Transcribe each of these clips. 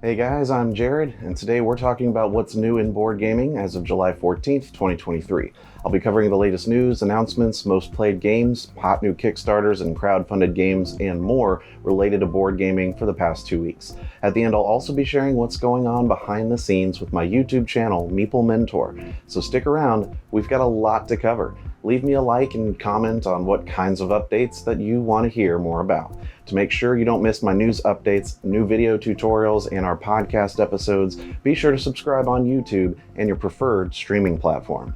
Hey guys, I'm Jared, and today we're talking about what's new in board gaming as of July 14th, 2023. I'll be covering the latest news, announcements, most played games, hot new Kickstarters and crowdfunded games, and more related to board gaming for the past 2 weeks. At the end, I'll also be sharing what's going on behind the scenes with my YouTube channel, Meeple Mentor. So stick around, we've got a lot to cover. Leave me a like and comment on what kinds of updates that you want to hear more about. To make sure you don't miss my news updates, new video tutorials, and our podcast episodes, be sure to subscribe on YouTube and your preferred streaming platform.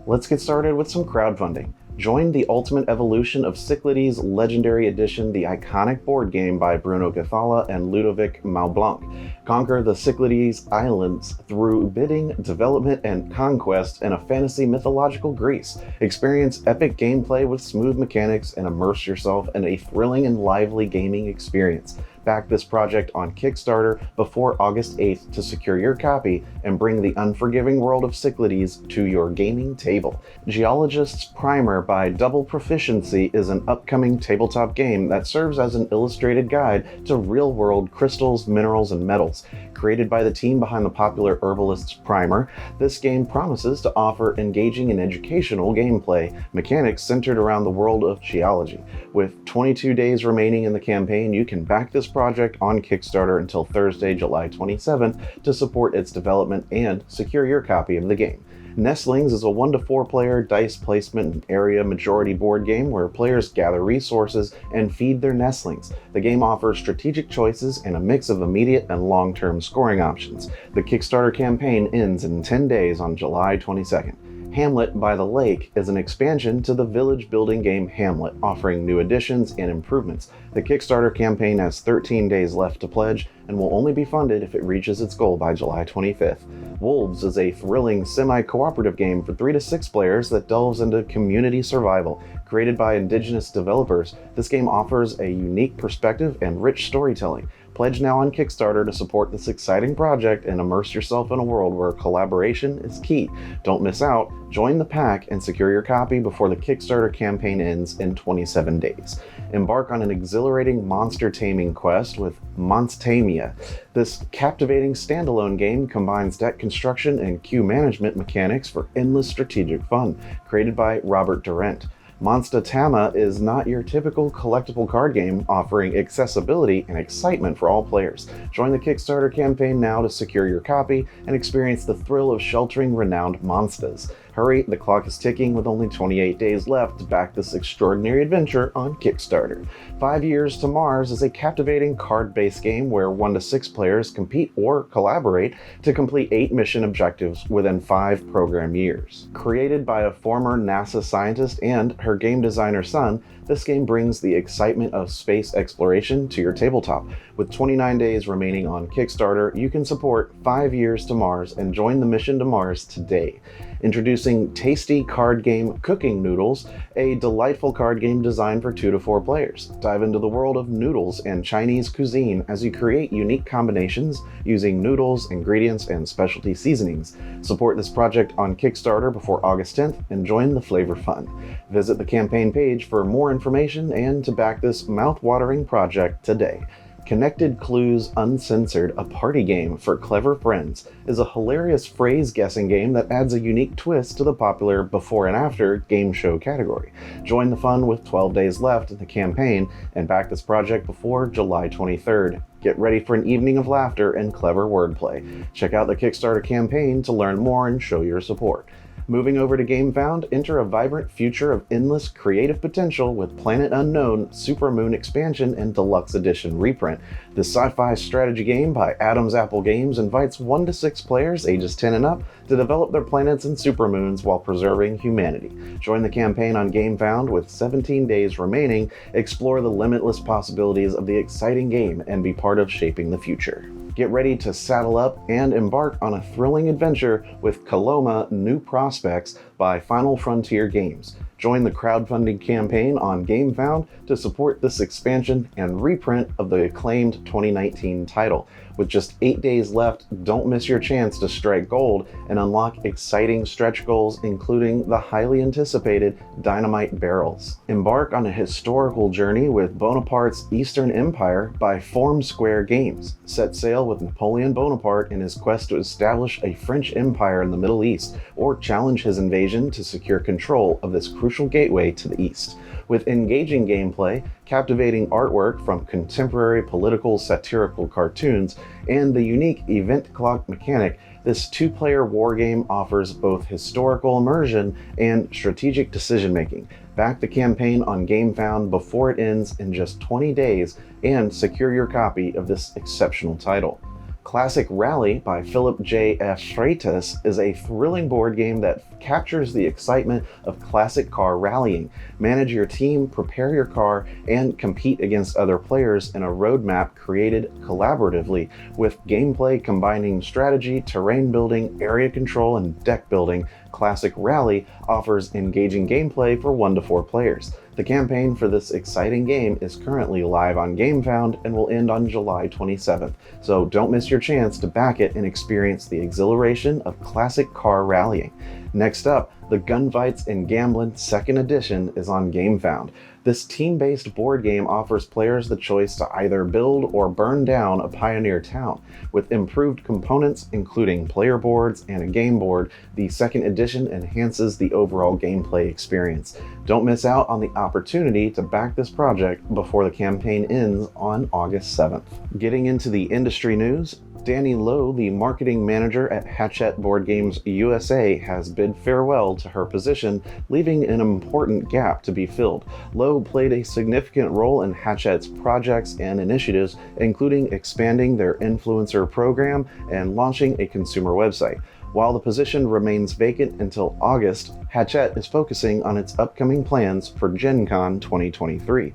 Let's get started with some crowdfunding. Join the ultimate evolution of Cyclades Legendary Edition, the iconic board game by Bruno Cathala and Ludovic Maublanc. Conquer the Cyclades Islands through bidding, development, and conquest in a fantasy mythological Greece. Experience epic gameplay with smooth mechanics and immerse yourself in a thrilling and lively gaming experience. Back this project on Kickstarter before August 8th to secure your copy and bring the unforgiving world of Cyclades to your gaming table. Geologist's Primer by Double Proficiency is an upcoming tabletop game that serves as an illustrated guide to real-world crystals, minerals, and metals. Created by the team behind the popular Herbalist's Primer, this game promises to offer engaging and educational gameplay mechanics centered around the world of geology. With 22 days remaining in the campaign, you can back this project on Kickstarter until Thursday, July 27th to support its development and secure your copy of the game. Nestlings is a 1 to 4 player dice placement and area majority board game where players gather resources and feed their nestlings. The game offers strategic choices and a mix of immediate and long-term scoring options. The Kickstarter campaign ends in 10 days on July 22nd. Hamlet by the Lake is an expansion to the village building game Hamlet, offering new additions and improvements. The Kickstarter campaign has 13 days left to pledge and will only be funded if it reaches its goal by July 25th. Wolves is a thrilling semi-cooperative game for 3 to 6 players that delves into community survival. Created by indigenous developers, this game offers a unique perspective and rich storytelling. Pledge now on Kickstarter to support this exciting project and immerse yourself in a world where collaboration is key. Don't miss out, join the pack, and secure your copy before the Kickstarter campaign ends in 27 days. Embark on an exhilarating monster taming quest with Monstamia. This captivating standalone game combines deck construction and queue management mechanics for endless strategic fun. Created by Robert Durant. Monstatama is not your typical collectible card game, offering accessibility and excitement for all players. Join the Kickstarter campaign now to secure your copy and experience the thrill of sheltering renowned monstas. Hurry, the clock is ticking with only 28 days left to back this extraordinary adventure on Kickstarter. 5 Years to Mars is a captivating card-based game where 1 to 6 players compete or collaborate to complete 8 mission objectives within 5 program years. Created by a former NASA scientist and her game designer son, this game brings the excitement of space exploration to your tabletop. With 29 days remaining on Kickstarter, you can support 5 Years to Mars and join the mission to Mars today. Introducing Tasty Card Game Cooking Noodles, a delightful card game designed for 2 to 4 players. Dive into the world of noodles and Chinese cuisine as you create unique combinations using noodles, ingredients, and specialty seasonings. Support this project on Kickstarter before August 10th and join the flavor fun. Visit the campaign page for more information and to back this mouth-watering project today. Connected Clues Uncensored, a party game for clever friends, is a hilarious phrase-guessing game that adds a unique twist to the popular before and after game show category. Join the fun with 12 days left in the campaign and back this project before July 23rd. Get ready for an evening of laughter and clever wordplay. Check out the Kickstarter campaign to learn more and show your support. Moving over to GameFound, enter a vibrant future of endless creative potential with Planet Unknown, Supermoon Expansion, and Deluxe Edition reprint. This sci-fi strategy game by Adam's Apple Games invites 1 to 6 players ages 10 and up to develop their planets and supermoons while preserving humanity. Join the campaign on GameFound with 17 days remaining, explore the limitless possibilities of the exciting game, and be part of shaping the future. Get ready to saddle up and embark on a thrilling adventure with Coloma New Prospects by Final Frontier Games. Join the crowdfunding campaign on GameFound to support this expansion and reprint of the acclaimed 2019 title. With just 8 days left, don't miss your chance to strike gold and unlock exciting stretch goals, including the highly anticipated Dynamite Barrels. Embark on a historical journey with Bonaparte's Eastern Empire by Square Games. Set sail with Napoleon Bonaparte in his quest to establish a French empire in the Middle East, or challenge his invasion to secure control of this crucial gateway to the East. With engaging gameplay, captivating artwork from contemporary political satirical cartoons, and the unique event clock mechanic, this two-player wargame offers both historical immersion and strategic decision-making. Back the campaign on GameFound before it ends in just 20 days and secure your copy of this exceptional title. Classic Rally by Philip J. F. Freitas is a thrilling board game that captures the excitement of classic car rallying. Manage your team, prepare your car, and compete against other players in a roadmap created collaboratively, with gameplay combining strategy, terrain building, area control, and deck building. Classic Rally offers engaging gameplay for 1 to 4 players. The campaign for this exciting game is currently live on GameFound and will end on July 27th, so don't miss your chance to back it and experience the exhilaration of classic car rallying. Next up, the Gunfights and Gambling 2nd Edition is on GameFound. This team-based board game offers players the choice to either build or burn down a pioneer town. With improved components, including player boards and a game board, the 2nd edition enhances the overall gameplay experience. Don't miss out on the opportunity to back this project before the campaign ends on August 7th. Getting into the industry news, Danny Lowe, the marketing manager at Hachette Board Games USA, has bid farewell to her position, leaving an important gap to be filled. Lowe played a significant role in Hachette's projects and initiatives, including expanding their influencer program and launching a consumer website. While the position remains vacant until August, Hachette is focusing on its upcoming plans for Gen Con 2023.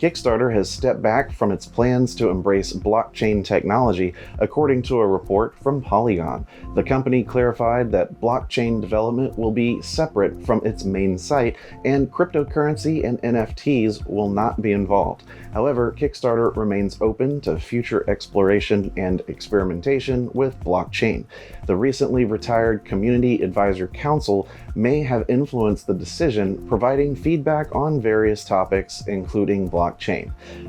Kickstarter has stepped back from its plans to embrace blockchain technology, according to a report from Polygon. The company clarified that blockchain development will be separate from its main site, and cryptocurrency and NFTs will not be involved. However, Kickstarter remains open to future exploration and experimentation with blockchain. The recently retired Community Advisor Council may have influenced the decision, providing feedback on various topics, including blockchain.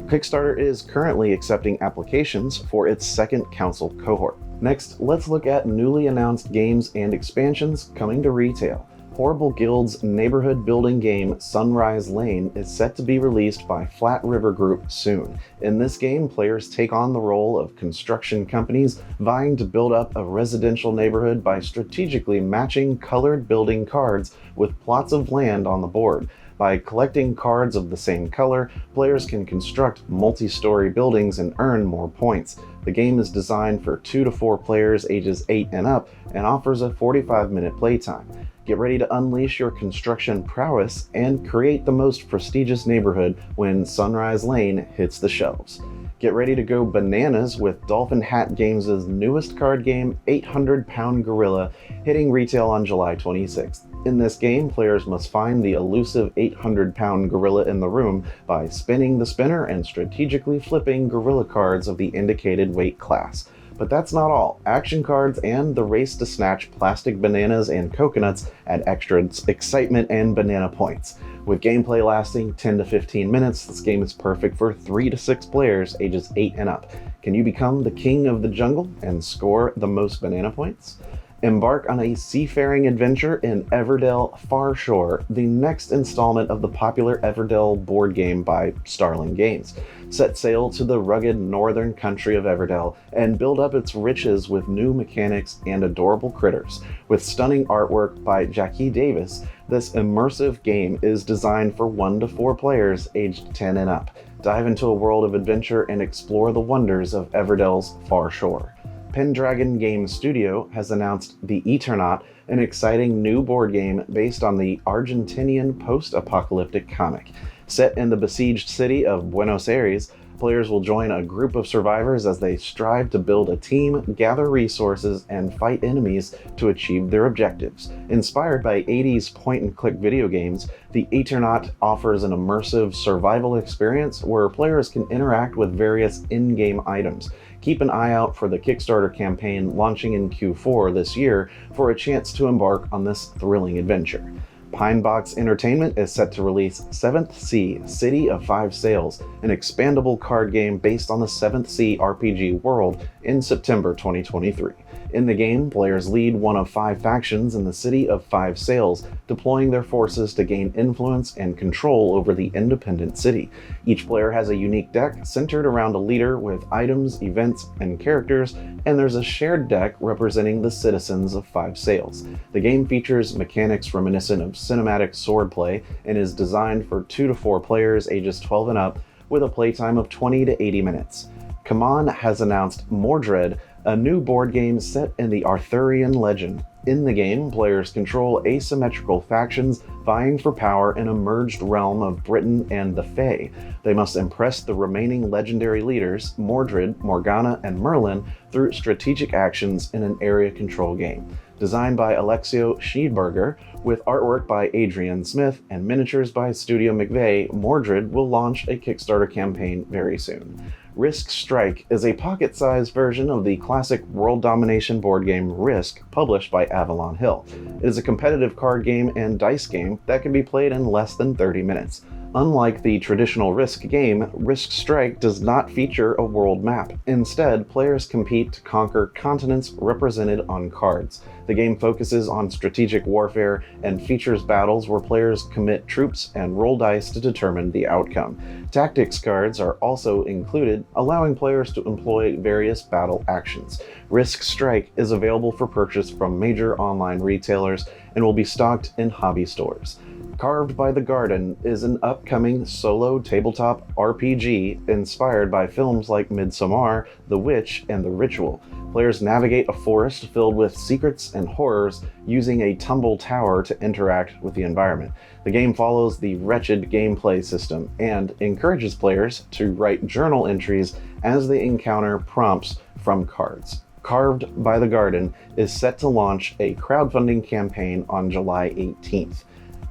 Kickstarter is currently accepting applications for its second council cohort. Next, let's look at newly announced games and expansions coming to retail. Horrible Guild's neighborhood building game Sunrise Lane is set to be released by Flat River Group soon. In this game, players take on the role of construction companies vying to build up a residential neighborhood by strategically matching colored building cards with plots of land on the board. By collecting cards of the same color, players can construct multi-story buildings and earn more points. The game is designed for 2 to 4 players ages 8 and up and offers a 45-minute playtime. Get ready to unleash your construction prowess and create the most prestigious neighborhood when Sunrise Lane hits the shelves. Get ready to go bananas with Dolphin Hat Games' newest card game, 800-Pound Gorilla, hitting retail on July 26th. In this game, players must find the elusive 800-pound gorilla in the room by spinning the spinner and strategically flipping gorilla cards of the indicated weight class. But that's not all. Action cards and the race to snatch plastic bananas and coconuts add extra excitement and banana points. With gameplay lasting 10 to 15 minutes, this game is perfect for 3 to 6 players ages 8 and up. Can you become the king of the jungle and score the most banana points? Embark on a seafaring adventure in Everdell Far Shore, the next installment of the popular Everdell board game by Starling Games. Set sail to the rugged northern country of Everdell and build up its riches with new mechanics and adorable critters. With stunning artwork by Jackie Davis, this immersive game is designed for 1 to 4 players aged 10 and up. Dive into a world of adventure and explore the wonders of Everdell's Far Shore. Pendragon Game Studio has announced The Eternaut, an exciting new board game based on the Argentinian post-apocalyptic comic. Set in the besieged city of Buenos Aires, Players will join a group of survivors as they strive to build a team, gather resources, and fight enemies to achieve their objectives. Inspired by 80s point-and-click video games, the Eternaut offers an immersive survival experience where players can interact with various in-game items. Keep an eye out for the Kickstarter campaign launching in Q4 this year for a chance to embark on this thrilling adventure. Pinebox Entertainment is set to release 7th Sea City of Five Sails, an expandable card game based on the 7th Sea RPG world, in September 2023. In the game, players lead one of 5 factions in the City of Five Sails, deploying their forces to gain influence and control over the independent city. Each player has a unique deck centered around a leader with items, events, and characters, and there's a shared deck representing the citizens of Five Sails. The game features mechanics reminiscent of cinematic swordplay and is designed for 2 to 4 players ages 12 and up, with a playtime of 20 to 80 minutes. Command has announced Mordred, a new board game set in the Arthurian legend. In the game, players control asymmetrical factions vying for power in a merged realm of Britain and the Fae. They must impress the remaining legendary leaders, Mordred, Morgana, and Merlin, through strategic actions in an area control game. Designed by Alexio Schiedberger, with artwork by Adrian Smith and miniatures by Studio McVeigh, Mordred will launch a Kickstarter campaign very soon. Risk Strike is a pocket-sized version of the classic world domination board game Risk, published by Avalon Hill. It is a competitive card game and dice game that can be played in less than 30 minutes. Unlike the traditional Risk game, Risk Strike does not feature a world map. Instead, players compete to conquer continents represented on cards. The game focuses on strategic warfare and features battles where players commit troops and roll dice to determine the outcome. Tactics cards are also included, allowing players to employ various battle actions. Risk Strike is available for purchase from major online retailers and will be stocked in hobby stores. Carved by the Garden is an upcoming solo tabletop RPG inspired by films like Midsommar, The Witch, and The Ritual. Players navigate a forest filled with secrets and horrors using a tumble tower to interact with the environment. The game follows the Wretched gameplay system and encourages players to write journal entries as they encounter prompts from cards. Carved by the Garden is set to launch a crowdfunding campaign on July 18th.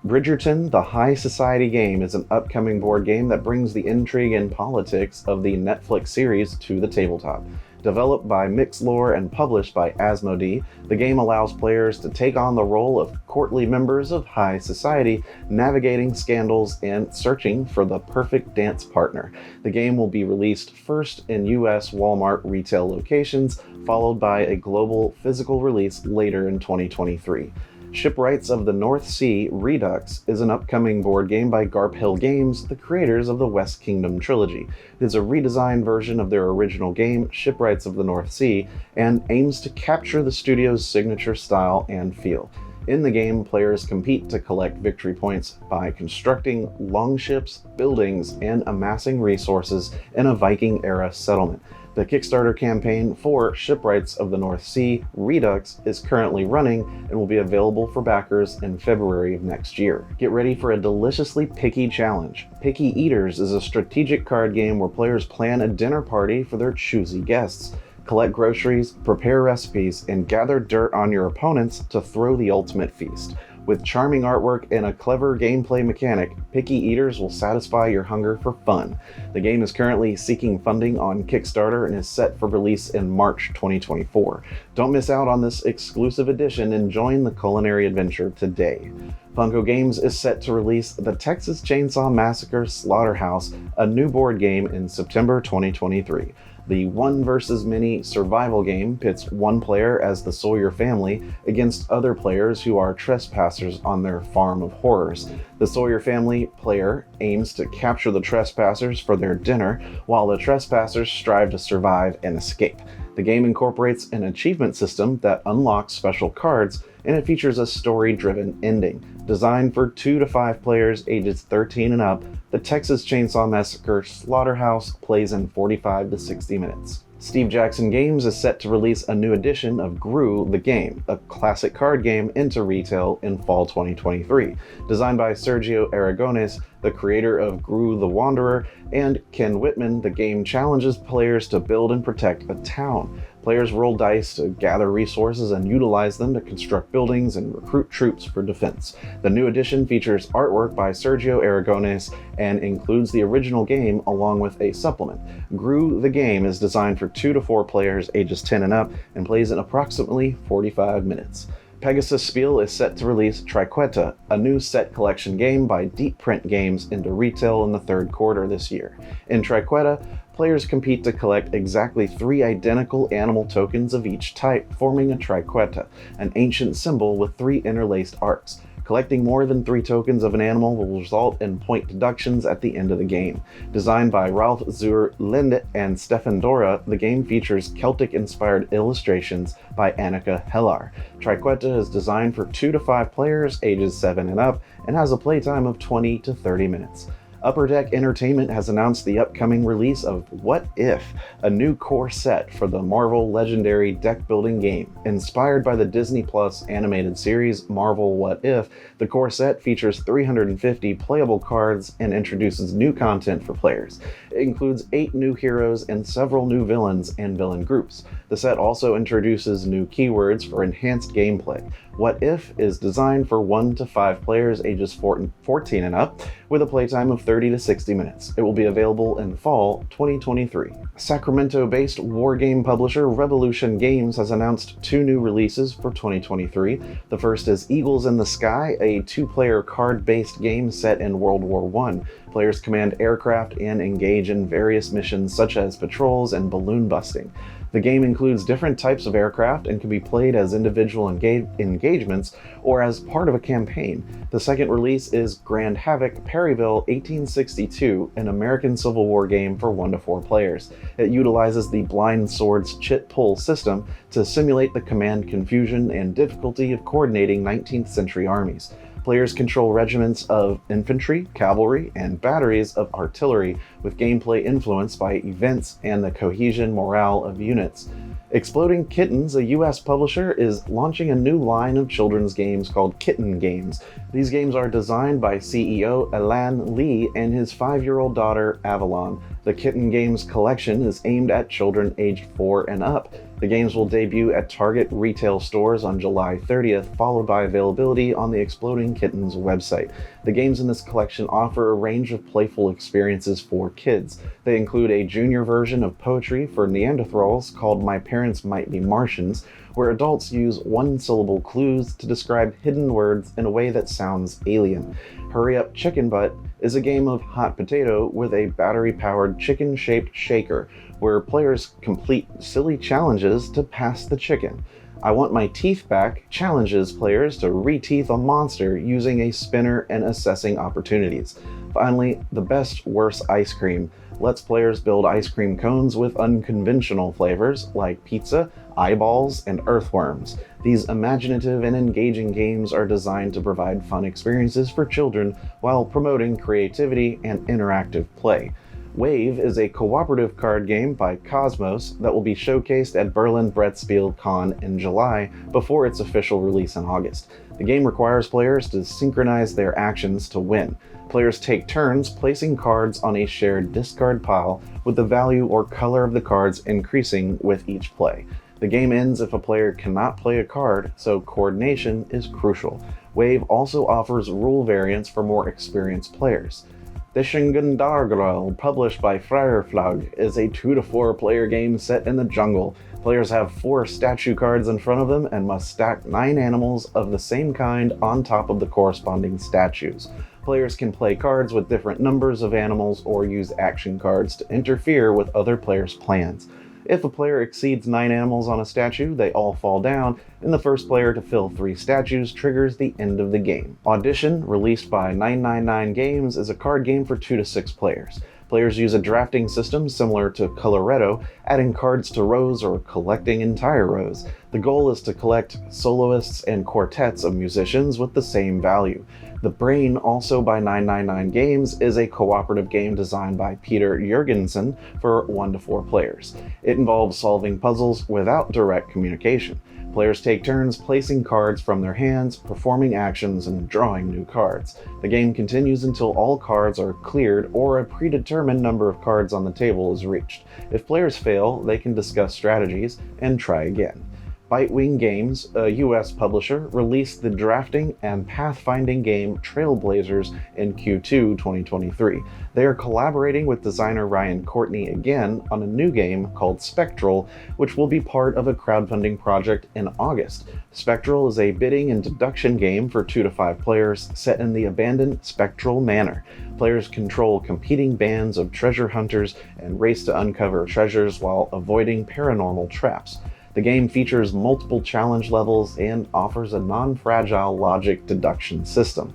Bridgerton, the High Society game, is an upcoming board game that brings the intrigue and politics of the Netflix series to the tabletop. Developed by Mixlore and published by Asmodee, the game allows players to take on the role of courtly members of high society, navigating scandals and searching for the perfect dance partner. The game will be released first in US Walmart retail locations, followed by a global physical release later in 2023. Shipwrights of the North Sea Redux is an upcoming board game by Garp Hill Games, the creators of the West Kingdom trilogy. It is a redesigned version of their original game, Shipwrights of the North Sea, and aims to capture the studio's signature style and feel. In the game, players compete to collect victory points by constructing longships, buildings, and amassing resources in a Viking-era settlement. The Kickstarter campaign for Shipwrights of the North Sea Redux is currently running and will be available for backers in February of next year. Get ready for a deliciously picky challenge. Picky Eaters is a strategic card game where players plan a dinner party for their choosy guests. Collect groceries, prepare recipes, and gather dirt on your opponents to throw the ultimate feast. With charming artwork and a clever gameplay mechanic, Picky Eaters will satisfy your hunger for fun. The game is currently seeking funding on Kickstarter and is set for release in March 2024. Don't miss out on this exclusive edition and join the culinary adventure today. Funko Games is set to release the Texas Chainsaw Massacre Slaughterhouse, a new board game, in September 2023. The One vs. Many survival game pits one player as the Sawyer family against other players who are trespassers on their farm of horrors. The Sawyer family player aims to capture the trespassers for their dinner, while the trespassers strive to survive and escape. The game incorporates an achievement system that unlocks special cards, and it features a story-driven ending. Designed for 2 to 5 players ages 13 and up, the Texas Chainsaw Massacre Slaughterhouse plays in 45 to 60 minutes. Steve Jackson Games is set to release a new edition of Gru the Game, a classic card game, into retail in fall 2023. Designed by Sergio Aragones, the creator of Gru the Wanderer, and Ken Whitman, the game challenges players to build and protect a town. Players roll dice to gather resources and utilize them to construct buildings and recruit troops for defense. The new edition features artwork by Sergio Aragones and includes the original game along with a supplement. Gru the Game is designed for 2 to 4 players ages 10 and up and plays in approximately 45 minutes. Pegasus Spiel is set to release Triqueta, a new set collection game by Deep Print Games, into retail in the third quarter this year. In Triqueta, players compete to collect exactly 3 identical animal tokens of each type, forming a triqueta, an ancient symbol with 3 interlaced arcs. Collecting more than 3 tokens of an animal will result in point deductions at the end of the game. Designed by Ralph Zur Linde and Stefan Dora, the game features Celtic-inspired illustrations by Annika Hellar. Triqueta is designed for 2 to 5 players ages 7 and up and has a playtime of 20 to 30 minutes. Upper Deck Entertainment has announced the upcoming release of What If, a new core set for the Marvel Legendary deck-building game. Inspired by the Disney Plus animated series Marvel What If, the core set features 350 playable cards and introduces new content for players. It includes 8 new heroes and several new villains and villain groups. The set also introduces new keywords for enhanced gameplay. What If is designed for 1 to 5 players ages 14 and up, with a playtime of 30 to 60 minutes. It will be available in fall 2023. Sacramento-based wargame publisher Revolution Games has announced 2 new releases for 2023. The first is Eagles in the Sky, a 2-player card-based game set in World War I. Players command aircraft and engage in various missions such as patrols and balloon busting. The game includes different types of aircraft and can be played as individual engagements or as part of a campaign. The second release is Grand Havoc Perryville 1862, an American Civil War game for 1 to 4 players. It utilizes the Blind Swords chit pull system to simulate the command confusion and difficulty of coordinating 19th century armies. Players control regiments of infantry, cavalry, and batteries of artillery, with gameplay influenced by events and the cohesion morale of units. Exploding Kittens, a US publisher, is launching a new line of children's games called Kitten Games. These games are designed by CEO Elan Lee and his 5-year-old daughter, Avalon. The Kitten Games collection is aimed at children aged 4 and up. The games will debut at Target retail stores on July 30th, followed by availability on the Exploding Kittens website. The games in this collection offer a range of playful experiences for kids. They include a junior version of poetry for Neanderthals called My Parents Might Be Martians, where adults use 1-syllable clues to describe hidden words in a way that sounds alien. Hurry Up Chicken Butt is a game of hot potato with a battery-powered chicken-shaped shaker, where players complete silly challenges to pass the chicken. I Want My Teeth Back challenges players to re-teeth a monster using a spinner and assessing opportunities. Finally, The Best Worst Ice Cream lets players build ice cream cones with unconventional flavors like pizza, eyeballs, and earthworms. These imaginative and engaging games are designed to provide fun experiences for children while promoting creativity and interactive play. Wave is a cooperative card game by Cosmos that will be showcased at Berlin Brettspiel Con in July before its official release in August. The game requires players to synchronize their actions to win. Players take turns placing cards on a shared discard pile, with the value or color of the cards increasing with each play. The game ends if a player cannot play a card, so coordination is crucial. Wave also offers rule variants for more experienced players. The Shingundargrel, published by Fireflag, is a 2 to 4 player game set in the jungle. Players have 4 statue cards in front of them and must stack 9 animals of the same kind on top of the corresponding statues. Players can play cards with different numbers of animals or use action cards to interfere with other players' plans. If a player exceeds 9 animals on a statue, they all fall down, and the first player to fill 3 statues triggers the end of the game. Audition, released by 999 Games, is a card game for 2 to 6 players. Players use a drafting system similar to Coloretto, adding cards to rows or collecting entire rows. The goal is to collect soloists and quartets of musicians with the same value. The Brain, also by 999 Games, is a cooperative game designed by Peter Jurgensen for 1 to 4 players. It involves solving puzzles without direct communication. Players take turns placing cards from their hands, performing actions, and drawing new cards. The game continues until all cards are cleared or a predetermined number of cards on the table is reached. If players fail, they can discuss strategies and try again. Bitewing Games, a US publisher, released the drafting and pathfinding game Trailblazers in Q2 2023. They are collaborating with designer Ryan Courtney again on a new game called Spectral, which will be part of a crowdfunding project in August. Spectral is a bidding and deduction game for 2 to 5 players set in the abandoned Spectral Manor. Players control competing bands of treasure hunters and race to uncover treasures while avoiding paranormal traps. The game features multiple challenge levels and offers a non-fragile logic deduction system.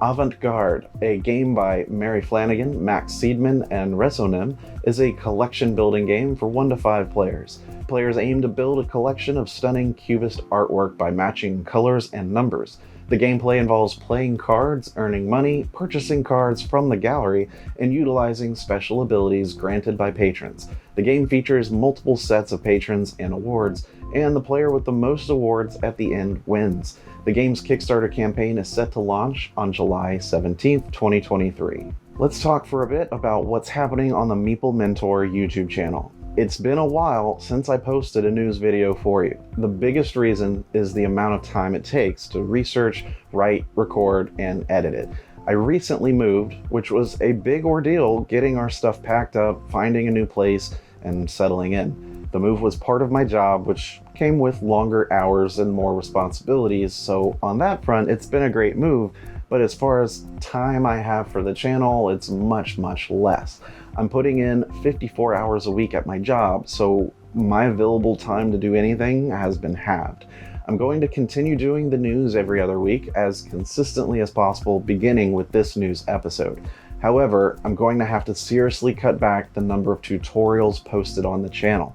Avant-Garde, a game by Mary Flanagan, Max Seidman, and Resonim, is a collection-building game for 1 to 5 players. Players aim to build a collection of stunning cubist artwork by matching colors and numbers. The gameplay involves playing cards, earning money, purchasing cards from the gallery, and utilizing special abilities granted by patrons. The game features multiple sets of patrons and awards, and the player with the most awards at the end wins. The game's Kickstarter campaign is set to launch on July 17, 2023. Let's talk for a bit about what's happening on the Meeple Mentor YouTube channel. It's been a while since I posted a news video for you. The biggest reason is the amount of time it takes to research, write, record, and edit it. I recently moved, which was a big ordeal getting our stuff packed up, finding a new place, and settling in. The move was part of my job, which came with longer hours and more responsibilities, so on that front, it's been a great move, but as far as time I have for the channel, it's much, much less. I'm putting in 54 hours a week at my job, so my available time to do anything has been halved. I'm going to continue doing the news every other week as consistently as possible, beginning with this news episode. However, I'm going to have to seriously cut back the number of tutorials posted on the channel.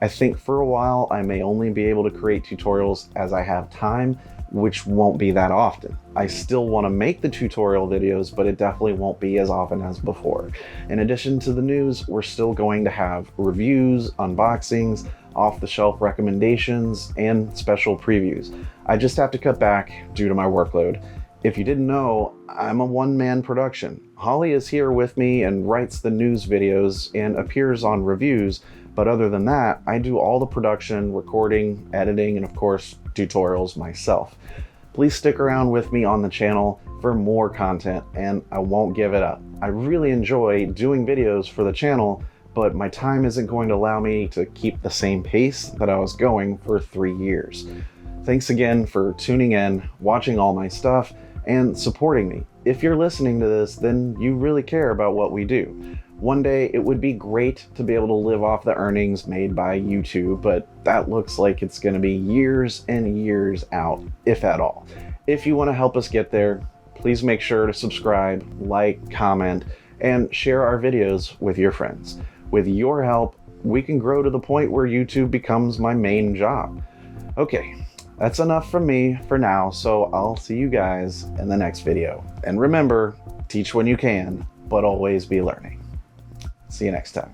I think for a while I may only be able to create tutorials as I have time, which won't be that often. I still want to make the tutorial videos, but it definitely won't be as often as before. In addition to the news, we're still going to have reviews, unboxings, off-the-shelf recommendations, and special previews. I just have to cut back due to my workload. If you didn't know, I'm a one-man production. Holly is here with me and writes the news videos and appears on reviews, but other than that, I do all the production, recording, editing, and of course, tutorials myself. Please stick around with me on the channel for more content, and I won't give it up. I really enjoy doing videos for the channel, but my time isn't going to allow me to keep the same pace that I was going for 3 years. Thanks again for tuning in, watching all my stuff, and supporting me. If you're listening to this, then you really care about what we do. One day it would be great to be able to live off the earnings made by YouTube, but that looks like it's going to be years and years out, if at all. If you want to help us get there, please make sure to subscribe, like, comment, and share our videos with your friends. With your help, we can grow to the point where YouTube becomes my main job. Okay, that's enough from me for now, so I'll see you guys in the next video. And remember, teach when you can, but always be learning. See you next time.